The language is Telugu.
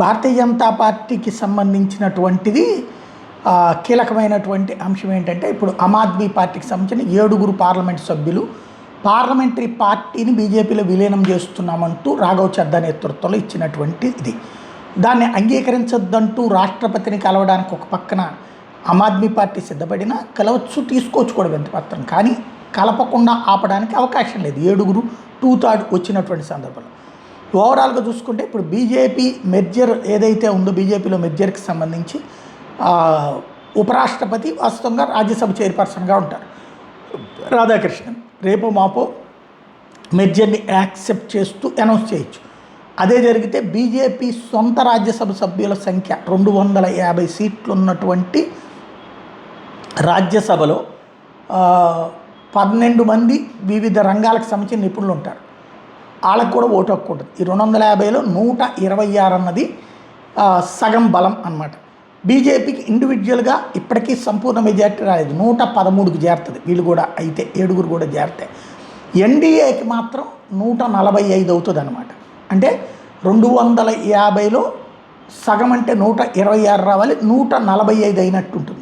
భారతీయ జనతా పార్టీకి సంబంధించినటువంటిది కీలకమైనటువంటి అంశం ఏంటంటే, ఇప్పుడు ఆమ్ ఆద్మీ పార్టీకి సంబంధించిన 7 పార్లమెంట్ సభ్యులు పార్లమెంటరీ పార్టీని బీజేపీలో విలీనం చేస్తున్నామంటూ రాఘవ్ చద్దా నేతృత్వంలో ఇచ్చినటువంటి ఇది. దాన్ని అంగీకరించొద్దంటూ రాష్ట్రపతిని కలవడానికి ఒక పక్కన ఆమ్ ఆద్మీ పార్టీ సిద్ధపడినా కలవచ్చు, తీసుకోవచ్చు కూడా వింతపత్రం. కానీ కలపకుండా ఆపడానికి అవకాశం లేదు 7 2/3 వచ్చినటువంటి సందర్భంలో. ఓవరాల్గా చూసుకుంటే ఇప్పుడు బీజేపీ మెర్జర్ ఏదైతే ఉందో, బీజేపీలో మెర్జర్కి సంబంధించి ఉపరాష్ట్రపతి వాస్తవంగా రాజ్యసభ చైర్పర్సన్గా ఉంటారు రాధాకృష్ణన్. రేపు మాపో మెర్జర్ని యాక్సెప్ట్ చేస్తూ అనౌన్స్ చేయొచ్చు. అదే జరిగితే బీజేపీ సొంత రాజ్యసభ సభ్యుల సంఖ్య 250 సీట్లు ఉన్నటువంటి రాజ్యసభలో 12 మంది వివిధ రంగాలకు సంబంధించిన నిపుణులు ఉంటారు. వాళ్ళకు కూడా ఓటు హక్కు ఉంటుంది. ఈ 250లో 126 అన్నది సగం బలం అన్నమాట. బీజేపీకి ఇండివిజువల్గా ఇప్పటికీ సంపూర్ణ మెజార్టీ రాలేదు, 113కి చేరుతుంది. వీళ్ళు కూడా అయితే 7 కూడా చేరితే ఎన్డీఏకి మాత్రం 145 అవుతుంది అన్నమాట. అంటే 250లో సగం అంటే 126 రావాలి, 145 అయినట్టు ఉంటుంది.